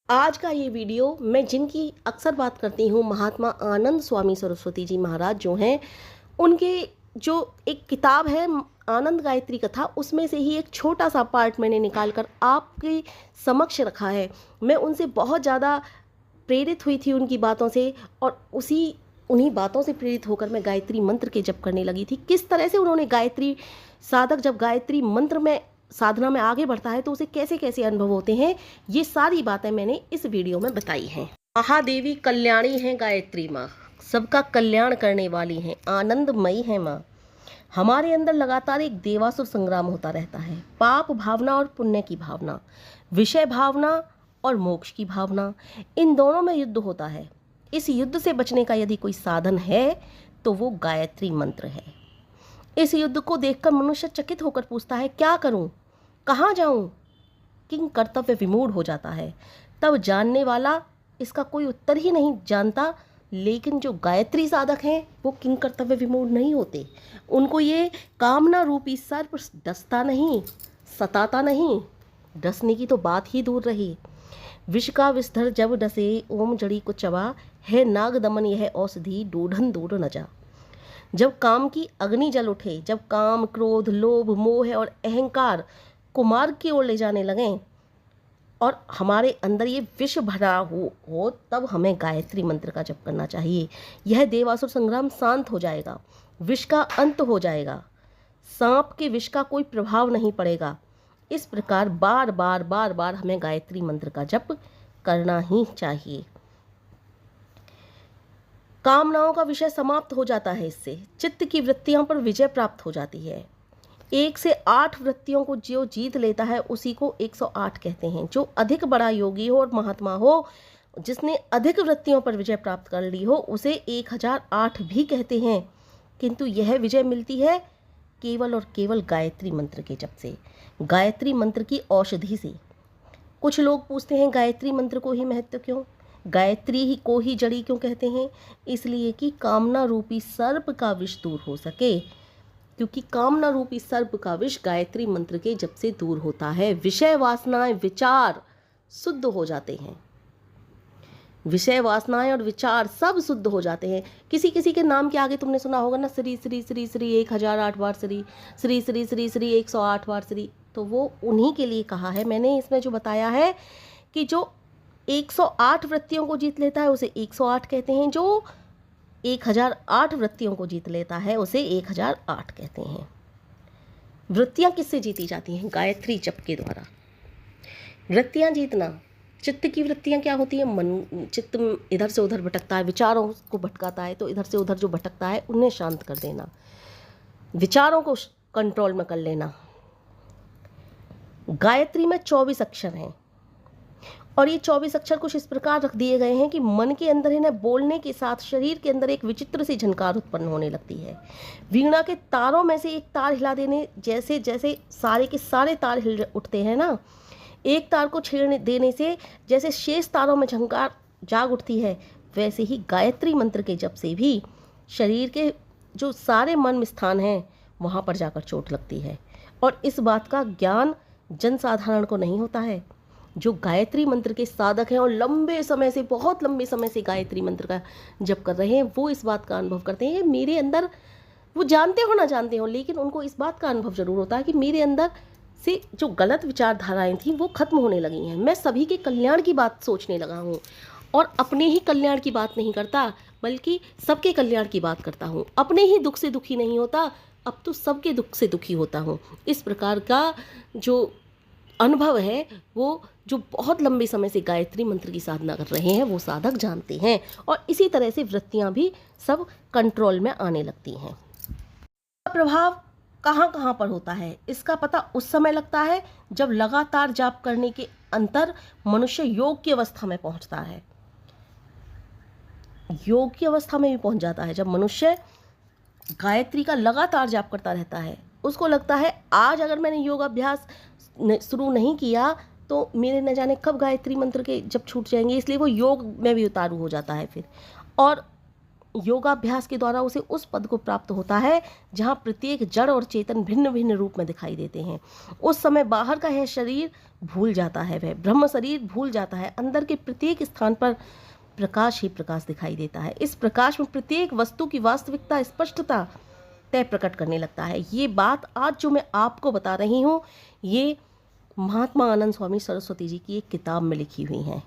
आज का ये वीडियो मैं जिनकी अक्सर बात करती हूँ, महात्मा आनंद स्वामी सरस्वती जी महाराज जो हैं, उनके जो एक किताब है आनंद गायत्री कथा, उसमें से ही एक छोटा सा पार्ट मैंने निकाल कर आपके समक्ष रखा है। मैं उनसे बहुत ज़्यादा प्रेरित हुई थी उनकी बातों से, और उन्हीं बातों से प्रेरित होकर मैं गायत्री मंत्र के जप करने लगी थी। किस तरह से उन्होंने साधक जब गायत्री मंत्र में साधना में आगे बढ़ता है तो उसे कैसे कैसे अनुभव होते हैं, ये सारी बातें मैंने इस वीडियो में बताई हैं। महादेवी कल्याणी हैं गायत्री माँ, सबका कल्याण करने वाली हैं, आनंदमयी हैं माँ। हमारे अंदर लगातार एक देवासुर संग्राम होता रहता है। पाप भावना और पुण्य की भावना, विषय भावना और मोक्ष की भावना, इन दोनों में युद्ध होता है। इस युद्ध से बचने का यदि कोई साधन है तो वो गायत्री मंत्र है। इस युद्ध को देखकर मनुष्य चकित होकर पूछता है, क्या करूं, कहाँ जाऊं? किंग कर्तव्य विमूढ़ हो जाता है। तब जानने वाला इसका कोई उत्तर ही नहीं जानता। लेकिन जो गायत्री साधक हैं वो किंग कर्तव्य विमूढ़ नहीं होते। उनको ये कामना रूपी सर्प डसता नहीं, सताता नहीं। डसने की तो बात ही दूर रही। विष का विस्तर जब डसे, ओम जड़ी को चबा, है नाग दमन यह औषधि, डूढ़न दूर न जा। जब काम की अग्नि जल उठे, जब काम, क्रोध, लोभ, मोह और अहंकार कुमार की ओर ले जाने लगें और हमारे अंदर ये विष भरा हो तब हमें गायत्री मंत्र का जप करना चाहिए। यह देवासुर संग्राम शांत हो जाएगा, विष का अंत हो जाएगा, सांप के विष का कोई प्रभाव नहीं पड़ेगा। इस प्रकार बार बार बार बार हमें गायत्री मंत्र का जप करना ही चाहिए। कामनाओं का विषय समाप्त हो जाता है। इससे चित्त की वृत्तियों पर विजय प्राप्त हो जाती है। 1 से 8 वृत्तियों को जो जीत लेता है उसी को 108 कहते हैं। जो अधिक बड़ा योगी हो और महात्मा हो, जिसने अधिक वृत्तियों पर विजय प्राप्त कर ली हो, उसे 1008 भी कहते हैं। किंतु यह विजय मिलती है केवल और केवल गायत्री मंत्र के जप से, गायत्री मंत्र की औषधि से। कुछ लोग पूछते हैं गायत्री मंत्र को ही महत्व क्यों, गायत्री ही को ही जड़ी क्यों कहते हैं? इसलिए कि कामना रूपी सर्प का विष दूर हो सके, क्योंकि कामना रूपी सर्प का विष गायत्री मंत्र के जप से दूर होता है। विषय वासनाएं, विचार शुद्ध हो जाते हैं। विषय वासनाएं और विचार सब शुद्ध हो जाते हैं। किसी किसी के नाम के आगे तुमने सुना होगा ना, श्री श्री श्री श्री 1008 बार श्री, श्री श्री श्री श्री 108 बार श्री, तो वो उन्हीं के लिए कहा है मैंने। इसमें जो बताया है कि जो 108 वृत्तियों को जीत लेता है उसे 108 कहते हैं, जो 1008 वृत्तियों को जीत लेता है उसे 1008 कहते हैं। वृत्तियां किससे जीती जाती हैं? गायत्री जप के द्वारा। वृत्तियां जीतना, चित्त की वृत्तियां क्या होती है? मन, चित्त इधर से उधर भटकता है, विचारों को भटकाता है, तो इधर से उधर जो भटकता है उन्हें शांत कर देना, विचारों को कंट्रोल में कर लेना। गायत्री में 24 अक्षर हैं और ये 24 अक्षर कुछ इस प्रकार रख दिए गए हैं कि मन के अंदर इन्हें बोलने के साथ शरीर के अंदर एक विचित्र सी झनकार उत्पन्न होने लगती है। वीणा के तारों में से एक तार हिला देने जैसे जैसे सारे के सारे तार हिल उठते हैं ना, एक तार को छेड़ देने से जैसे शेष तारों में झंकार जाग उठती है, वैसे ही गायत्री मंत्र के जप से भी शरीर के जो सारे मन स्थान हैं वहाँ पर जाकर चोट लगती है। और इस बात का ज्ञान जनसाधारण को नहीं होता है। जो गायत्री मंत्र के साधक हैं और लंबे समय से, बहुत लंबे समय से गायत्री मंत्र का जप कर रहे हैं, वो इस बात का अनुभव करते हैं कि मेरे अंदर, वो जानते हो ना जानते हो, लेकिन उनको इस बात का अनुभव जरूर होता है कि मेरे अंदर से जो गलत विचारधाराएं थी वो खत्म होने लगी हैं। मैं सभी के कल्याण की बात सोचने लगा हूँ और अपने ही कल्याण की बात नहीं करता, बल्कि सबके कल्याण की बात करता हूँ। अपने ही दुख से दुखी नहीं होता, अब तो सबके दुख से दुखी होता हूँ। इस प्रकार का जो अनुभव है वो जो बहुत लंबे समय से गायत्री मंत्र की साधना कर रहे हैं वो साधक जानते हैं। और इसी तरह से वृत्तियां भी सब कंट्रोल में आने लगती हैं। प्रभाव कहाँ कहाँ पर होता है इसका पता उस समय लगता है जब लगातार जाप करने के अंतर मनुष्य योग की अवस्था में पहुंचता है। योग की अवस्था में भी पहुंच जाता है जब मनुष्य गायत्री का लगातार जाप करता रहता है। उसको लगता है आज अगर मैंने योग अभ्यास शुरू नहीं किया तो मेरे न जाने कब गायत्री मंत्र के जब छूट जाएंगे, इसलिए वो योग में भी उतारू हो जाता है फिर। और योगाभ्यास के द्वारा उसे उस पद को प्राप्त होता है जहाँ प्रत्येक जड़ और चेतन भिन्न भिन्न रूप में दिखाई देते हैं। उस समय बाहर का यह शरीर भूल जाता है, वह ब्रह्म शरीर भूल जाता है। अंदर के प्रत्येक स्थान पर प्रकाश ही प्रकाश दिखाई देता है। इस प्रकाश में प्रत्येक वस्तु की वास्तविकता स्पष्टता तय प्रकट करने लगता है। ये बात आज जो मैं आपको बता रही हूँ, ये महात्मा आनंद स्वामी सरस्वती जी की एक किताब में लिखी हुई हैं।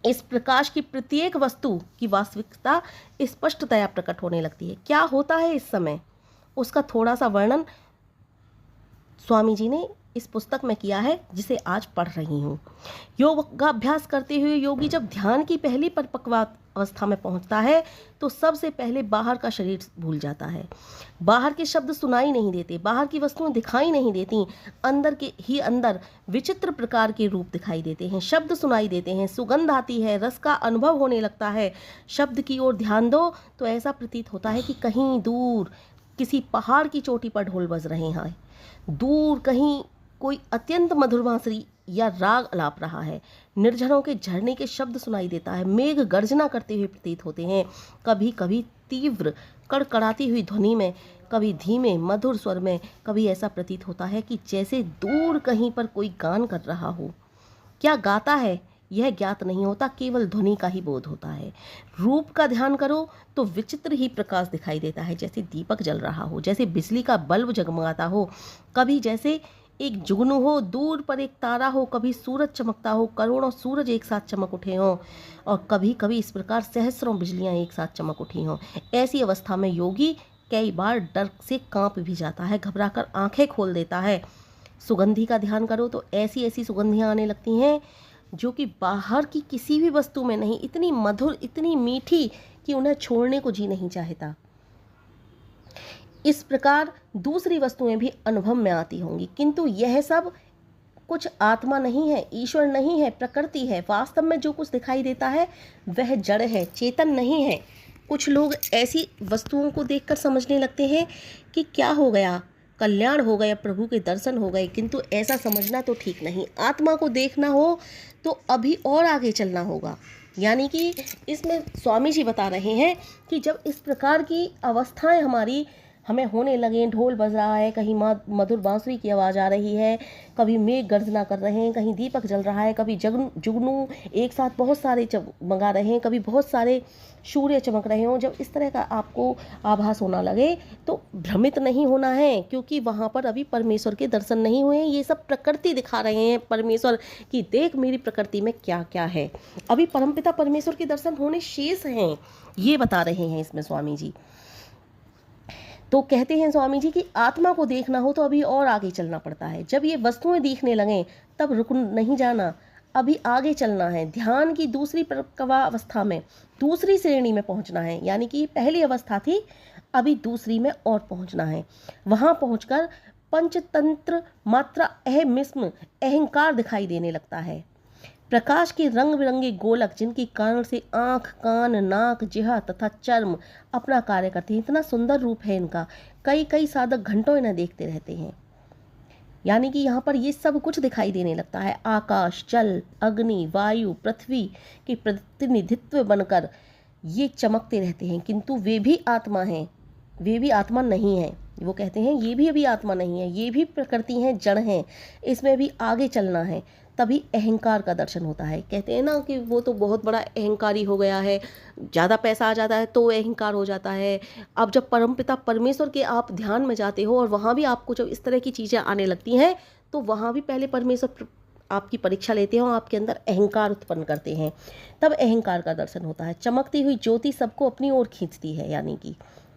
इस प्रकाश की प्रत्येक वस्तु की वास्तविकता स्पष्टतया प्रकट होने लगती है। क्या होता है इस समय, उसका थोड़ा सा वर्णन स्वामी जी ने इस पुस्तक में किया है, जिसे आज पढ़ रही हूँ। योगाभ्यास करते हुए योगी जब ध्यान की पहली परिपक्व अवस्था में पहुंचता है तो सबसे पहले बाहर का शरीर भूल जाता है। बाहर के शब्द सुनाई नहीं देते, बाहर की वस्तुएं दिखाई नहीं देती, अंदर के ही अंदर विचित्र प्रकार के रूप दिखाई देते हैं, शब्द सुनाई देते हैं, सुगंध आती है, रस का अनुभव होने लगता है। शब्द की ओर ध्यान दो तो ऐसा प्रतीत होता है कि कहीं दूर किसी पहाड़ की चोटी पर ढोल बज रहे हैं, दूर कहीं कोई अत्यंत मधुर बांसुरी या राग अलाप रहा है, निर्झरों के झरने के शब्द सुनाई देता है, मेघ गर्जना करते हुए प्रतीत होते हैं, कभी कभी तीव्र कड़कड़ाती हुई ध्वनि में, कभी धीमे मधुर स्वर में, कभी ऐसा प्रतीत होता है कि जैसे दूर कहीं पर कोई गान कर रहा हो। क्या गाता है यह ज्ञात नहीं होता, केवल ध्वनि का ही बोध होता है। रूप का ध्यान करो तो विचित्र ही प्रकाश दिखाई देता है, जैसे दीपक जल रहा हो, जैसे बिजली का बल्ब जगमगाता हो, कभी जैसे एक जुगनू हो, दूर पर एक तारा हो, कभी सूरज चमकता हो, करोड़ों सूरज एक साथ चमक उठे हों, और कभी कभी इस प्रकार सहस्रों बिजलियां एक साथ चमक उठी हों। ऐसी अवस्था में योगी कई बार डर से कांप भी जाता है, घबराकर आंखें खोल देता है। सुगंधि का ध्यान करो तो ऐसी ऐसी सुगंधियां आने लगती हैं जो कि बाहर की किसी भी वस्तु में नहीं, इतनी मधुर, इतनी मीठी कि उन्हें छोड़ने को जी नहीं चाहता। इस प्रकार दूसरी वस्तुएं भी अनुभव में आती होंगी, किंतु यह सब कुछ आत्मा नहीं है, ईश्वर नहीं है, प्रकृति है। वास्तव में जो कुछ दिखाई देता है वह जड़ है, चेतन नहीं है। कुछ लोग ऐसी वस्तुओं को देखकर समझने लगते हैं कि क्या हो गया, कल्याण हो गया, प्रभु के दर्शन हो गए, किंतु ऐसा समझना तो ठीक नहीं। आत्मा को देखना हो तो अभी और आगे चलना होगा। यानी कि इसमें स्वामी जी बता रहे हैं कि जब इस प्रकार की अवस्थाएं हमें होने लगे, ढोल बज रहा है, कहीं मधुर बांसुरी की आवाज़ आ रही है, कभी मेघ गर्जना कर रहे हैं, कहीं दीपक जल रहा है, कभी जुगनू एक साथ बहुत सारे चमका रहे हैं, कभी बहुत सारे सूर्य चमक रहे हों, जब इस तरह का आपको आभास होना लगे तो भ्रमित नहीं होना है, क्योंकि वहाँ पर अभी परमेश्वर के दर्शन नहीं हुए हैं। ये सब प्रकृति दिखा रहे हैं परमेश्वर की, देख मेरी प्रकृति में क्या क्या है। अभी परमपिता परमेश्वर के दर्शन होने शेष हैं, ये बता रहे हैं इसमें स्वामी जी। तो कहते हैं स्वामी जी कि आत्मा को देखना हो तो अभी और आगे चलना पड़ता है। जब ये वस्तुएं दिखने लगें तब रुक नहीं जाना, अभी आगे चलना है। ध्यान की दूसरी प्रक्रिया अवस्था में, दूसरी श्रेणी में पहुंचना है। यानी कि पहली अवस्था थी, अभी दूसरी में और पहुंचना है। वहां पहुंचकर पंचतंत्र मात्रा अहमिस्म अहंकार दिखाई देने लगता है। प्रकाश के रंग बिरंगे गोलक, जिनके कारण से आँख, कान, नाक, जिह्वा तथा चर्म अपना कार्य करते हैं। इतना सुंदर रूप है इनका, कई कई साधक घंटों इन्हें देखते रहते हैं। यानी कि यहाँ पर ये सब कुछ दिखाई देने लगता है। आकाश, जल, अग्नि, वायु, पृथ्वी के प्रतिनिधित्व बनकर ये चमकते रहते हैं, किंतु वे भी आत्मा हैं, वे भी आत्मा नहीं है। वो कहते हैं ये भी अभी आत्मा नहीं है, ये भी प्रकृति है, जड़ है, इसमें भी आगे चलना है। तभी अहंकार का दर्शन होता है। कहते हैं ना कि वो तो बहुत बड़ा अहंकारी हो गया है, ज़्यादा पैसा आ जाता है तो अहंकार हो जाता है। अब जब परमपिता परमेश्वर के आप ध्यान में जाते हो और वहाँ भी आपको जब इस तरह की चीज़ें आने लगती हैं तो वहाँ भी पहले परमेश्वर आपकी परीक्षा लेते हैं और आपके अंदर अहंकार उत्पन्न करते हैं, तब अहंकार का दर्शन होता है। चमकती हुई ज्योति सबको अपनी ओर खींचती है, यानी कि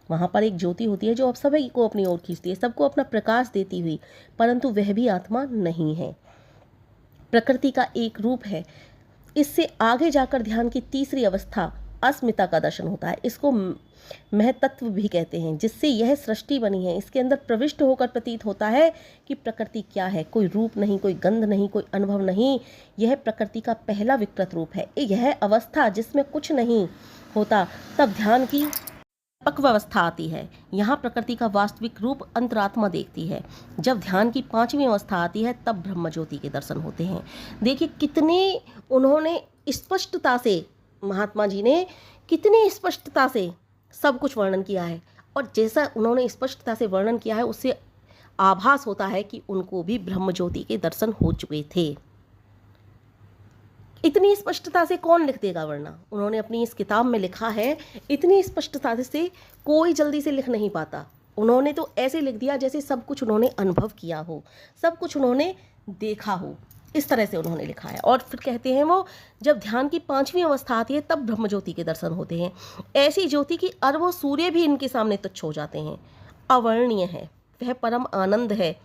वहाँ पर एक ज्योति होती है जो अब सभी को अपनी ओर खींचती है, सबको अपना प्रकाश देती हुई, परंतु वह भी आत्मा नहीं है, प्रकृति का एक रूप है। इससे आगे जाकर ध्यान की तीसरी अवस्था अस्मिता का दर्शन होता है। इसको महतत्व भी कहते हैं, जिससे यह सृष्टि बनी है। इसके अंदर प्रविष्ट होकर प्रतीत होता है कि प्रकृति क्या है, कोई रूप नहीं, कोई गंध नहीं, कोई अनुभव नहीं। यह प्रकृति का पहला विकृत रूप है। यह अवस्था जिसमें कुछ नहीं होता, तब ध्यान की पक्व अवस्था आती है। यहाँ प्रकृति का वास्तविक रूप अंतरात्मा देखती है। जब ध्यान की पांचवी अवस्था आती है तब ब्रह्म ज्योति के दर्शन होते हैं। देखिए कितने उन्होंने स्पष्टता से, महात्मा जी ने कितनी स्पष्टता से सब कुछ वर्णन किया है, और जैसा उन्होंने स्पष्टता से वर्णन किया है उससे आभास होता है कि उनको भी ब्रह्म ज्योति के दर्शन हो चुके थे। इतनी स्पष्टता से कौन लिख देगा, वरना उन्होंने अपनी इस किताब में लिखा है, इतनी स्पष्टता से कोई जल्दी से लिख नहीं पाता। उन्होंने तो ऐसे लिख दिया जैसे सब कुछ उन्होंने अनुभव किया हो, सब कुछ उन्होंने देखा हो, इस तरह से उन्होंने लिखा है। और फिर कहते हैं वो जब ध्यान की 5वीं अवस्था आती है तब ब्रह्म ज्योति के दर्शन होते हैं। ऐसी ज्योति की अरबों सूर्य भी इनके सामने तुच्छ हो जाते हैं। अवर्णनीय है, वह परम आनंद है,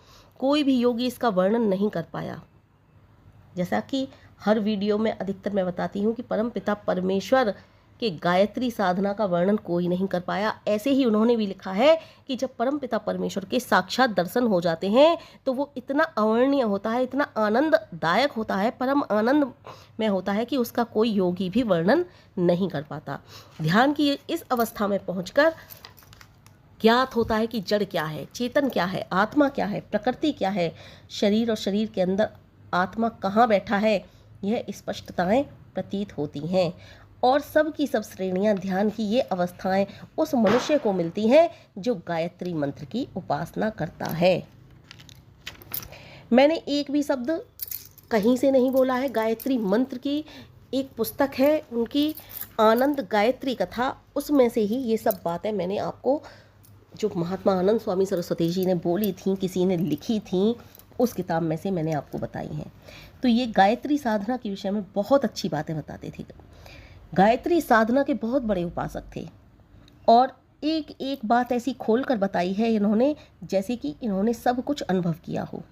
कोई भी योगी इसका वर्णन नहीं कर पाया। जैसा कि हर वीडियो में अधिकतर मैं बताती हूँ कि परम पिता परमेश्वर के गायत्री साधना का वर्णन कोई नहीं कर पाया। ऐसे ही उन्होंने भी लिखा है कि जब परम पिता परमेश्वर के साक्षात दर्शन हो जाते हैं तो वो इतना अवर्णनीय होता है, इतना आनंददायक होता है, परम आनंद में होता है कि उसका कोई योगी भी वर्णन नहीं कर पाता। ध्यान की इस अवस्था में पहुंचकर ज्ञात होता है कि जड़ क्या है, चेतन क्या है, आत्मा क्या है, प्रकृति क्या है, शरीर और शरीर के अंदर आत्मा कहाँ बैठा है, यह स्पष्टताएं प्रतीत होती हैं। और सब की सब श्रेणियां, ध्यान की ये अवस्थाएं उस मनुष्य को मिलती हैं जो गायत्री मंत्र की उपासना करता है। मैंने एक भी शब्द कहीं से नहीं बोला है। गायत्री मंत्र की एक पुस्तक है उनकी, आनंद गायत्री कथा, उसमें से ही ये सब बातें मैंने आपको, जो महात्मा आनंद स्वामी सरस्वती जी ने बोली थी, किसी ने लिखी थी, उस किताब में से मैंने आपको बताई हैं। तो ये गायत्री साधना के विषय में बहुत अच्छी बातें बताते थे। गायत्री साधना के बहुत बड़े उपासक थे और एक एक बात ऐसी खोल कर बताई है इन्होंने जैसे कि इन्होंने सब कुछ अनुभव किया हो,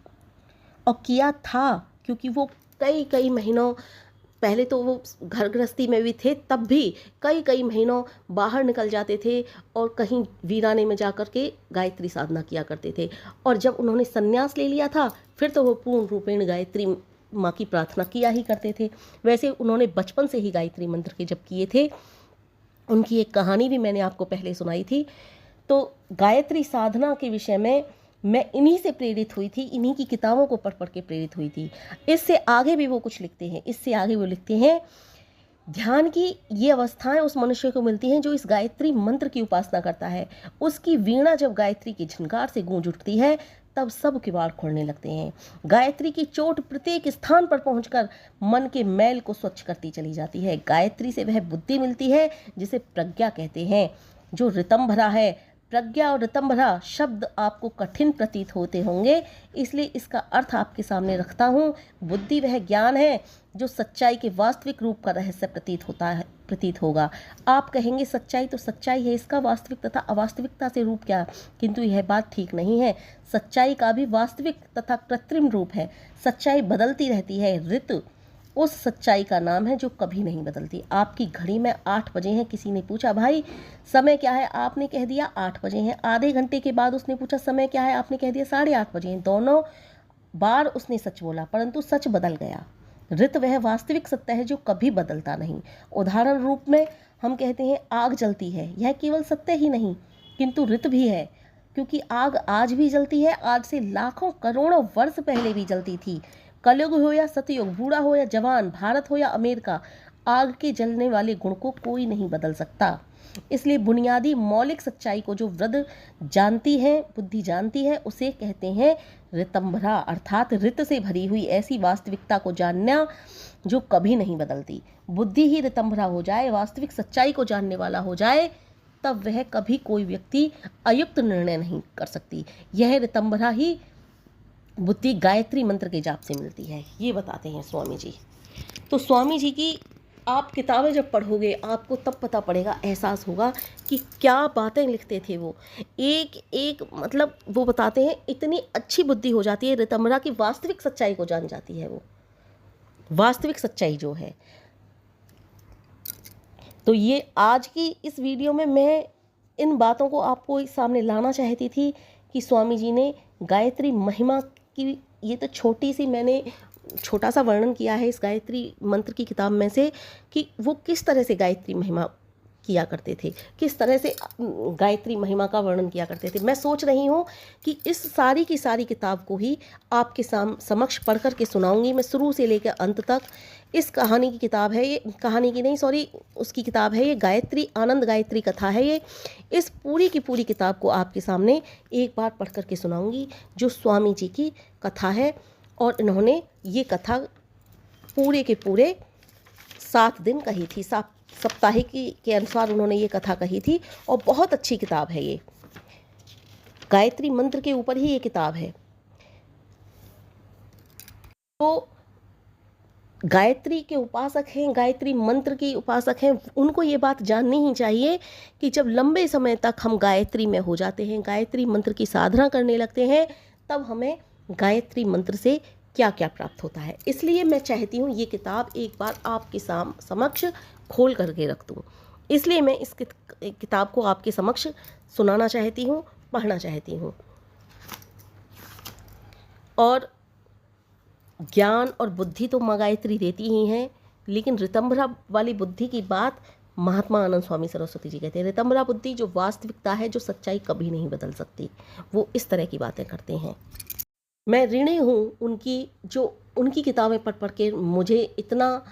और किया था, क्योंकि वो कई कई महीनों पहले तो वो घर गृहस्थी में भी थे, तब भी कई कई महीनों बाहर निकल जाते थे और कहीं वीराने में जा कर के गायत्री साधना किया करते थे। और जब उन्होंने संन्यास ले लिया था फिर तो वो पूर्ण रूपेण गायत्री माँ की प्रार्थना किया ही करते थे। वैसे उन्होंने बचपन से ही गायत्री मंत्र के जप किए थे। उनकी एक कहानी भी मैंने आपको पहले सुनाई थी। तो गायत्री साधना के विषय में मैं इन्हीं से प्रेरित हुई थी, इन्हीं की किताबों को पढ़ पढ़ के प्रेरित हुई थी। इससे आगे भी वो कुछ लिखते हैं, इससे आगे वो लिखते हैं, ध्यान की ये अवस्थाएं उस मनुष्य को मिलती हैं जो इस गायत्री मंत्र की उपासना करता है। उसकी वीणा जब गायत्री की झनकार से गूंज उठती है तब सब किवाड़ खुलने लगते हैं। गायत्री की चोट प्रत्येक स्थान पर पहुंचकर मन के मैल को स्वच्छ करती चली जाती है। गायत्री से वह बुद्धि मिलती है जिसे प्रज्ञा कहते हैं, जो ऋतंभरा है। प्रज्ञा और ऋतंभरा शब्द आपको कठिन प्रतीत होते होंगे, इसलिए इसका अर्थ आपके सामने रखता हूँ। बुद्धि वह ज्ञान है जो सच्चाई के वास्तविक रूप का रहस्य प्रतीत होगा। आप कहेंगे सच्चाई तो सच्चाई है, इसका वास्तविक तथा अवास्तविकता से रूप क्या? किंतु यह बात ठीक नहीं है। सच्चाई का भी वास्तविक तथा कृत्रिम रूप है। सच्चाई बदलती रहती है। ऋतु उस सच्चाई का नाम है जो कभी नहीं बदलती। आपकी घड़ी में 8 बजे हैं, किसी ने पूछा भाई समय क्या है, आपने कह दिया 8 बजे हैं। आधे घंटे के बाद उसने पूछा समय क्या है, आपने कह दिया 8:30 बजे हैं। दोनों बार उसने सच बोला, परंतु सच बदल गया। ऋत वह वास्तविक सत्य है जो कभी बदलता नहीं। उदाहरण रूप में हम कहते हैं आग जलती है, यह केवल सत्य ही नहीं किंतु ऋत भी है, क्योंकि आग आज भी जलती है, आज से लाखों करोड़ों वर्ष पहले भी जलती थी। कलयुग हो या सतयुग, बूढ़ा हो या जवान, भारत हो या अमेरिका, आग के जलने वाले गुण को कोई नहीं बदल सकता। इसलिए बुनियादी मौलिक सच्चाई को जो वृद्ध जानती है, बुद्धि जानती है, उसे कहते हैं ऋतंभरा, अर्थात ऋत से भरी हुई ऐसी वास्तविकता को जानना जो कभी नहीं बदलती। बुद्धि ही ऋतंभरा हो जाए, वास्तविक सच्चाई को जानने वाला हो जाए, तब वह कभी कोई व्यक्ति अयुक्त निर्णय नहीं कर सकती। यह ऋतंभरा ही बुद्धि गायत्री मंत्र के जाप से मिलती है, ये बताते हैं स्वामी जी। तो स्वामी जी की आप किताबें जब पढ़ोगे आपको तब पता पड़ेगा, एहसास होगा कि क्या बातें लिखते थे वो। एक एक मतलब वो बताते हैं इतनी अच्छी बुद्धि हो जाती है, ऋतंभरा की वास्तविक सच्चाई को जान जाती है वो, वास्तविक सच्चाई जो है। तो ये आज की इस वीडियो में मैं इन बातों को आपको सामने लाना चाहती थी कि स्वामी जी ने गायत्री महिमा की, ये तो छोटी सी मैंने छोटा सा वर्णन किया है इस गायत्री मंत्र की किताब में से कि वो किस तरह से गायत्री महिमा किया करते थे, किस तरह से गायत्री महिमा का वर्णन किया करते थे। मैं सोच रही हूँ कि इस सारी की सारी किताब को ही आपके समक्ष पढ़ कर के सुनाऊंगी मैं, शुरू से लेकर अंत तक। इस कहानी की किताब है ये, कहानी की नहीं सॉरी, उसकी किताब है ये, गायत्री आनंद गायत्री कथा है ये। इस पूरी की पूरी किताब को आपके सामने एक बार पढ़ कर के सुनाऊंगी, जो स्वामी जी की कथा है। और इन्होंने ये कथा पूरे के पूरे 7 दिन कही थी, साप्ताहिक के अनुसार उन्होंने ये कथा कही थी। और बहुत अच्छी किताब है ये, गायत्री मंत्र के ऊपर ही ये किताब है। तो गायत्री के उपासक हैं, गायत्री मंत्र के उपासक हैं, उनको ये बात जाननी ही चाहिए कि जब लंबे समय तक हम गायत्री में हो जाते हैं, गायत्री मंत्र की साधना करने लगते हैं, तब हमें गायत्री मंत्र से क्या क्या प्राप्त होता है। इसलिए मैं चाहती हूँ ये किताब एक बार आपके समक्ष खोल करके रख दूँ। इसलिए मैं इस किताब को आपके समक्ष सुनाना चाहती हूँ, पढ़ना चाहती हूँ। और ज्ञान और बुद्धि तो माँ गायत्री देती ही हैं, लेकिन ऋतंभरा वाली बुद्धि की बात महात्मा आनंद स्वामी सरस्वती जी कहते हैं। ऋतंभरा बुद्धि जो वास्तविकता है, जो सच्चाई कभी नहीं बदल सकती, वो इस तरह की बातें करते हैं। मैं ऋणी हूँ उनकी किताबें पढ़ के मुझे इतना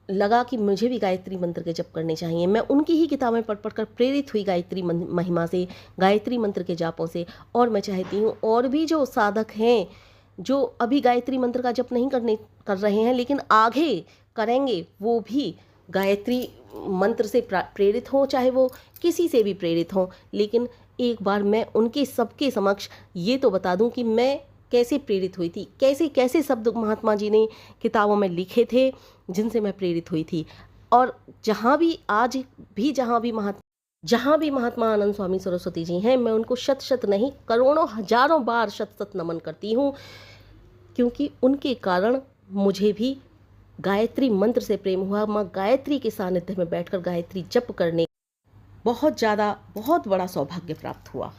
लगा कि मुझे भी गायत्री मंत्र के जप करने चाहिए। मैं उनकी ही किताबें पढ़ कर प्रेरित हुई गायत्री महिमा से, गायत्री मंत्र के जापों से। और मैं चाहती हूँ और भी जो साधक हैं, जो अभी गायत्री मंत्र का जप नहीं कर रहे हैं लेकिन आगे करेंगे, वो भी गायत्री मंत्र से प्रेरित हों, चाहे वो किसी से भी प्रेरित हों। लेकिन एक बार मैं उनके सबके समक्ष ये तो बता दूं कि मैं कैसे प्रेरित हुई थी, कैसे कैसे शब्द महात्मा जी ने किताबों में लिखे थे जिनसे मैं प्रेरित हुई थी। और जहाँ भी महात्मा आनंद स्वामी सरस्वती जी हैं, मैं उनको शत शत नहीं, करोड़ों हजारों बार शत शत नमन करती हूँ, क्योंकि उनके कारण मुझे भी गायत्री मंत्र से प्रेम हुआ। माँ गायत्री के सानिध्य में बैठकर गायत्री जप करने बहुत बड़ा सौभाग्य प्राप्त हुआ।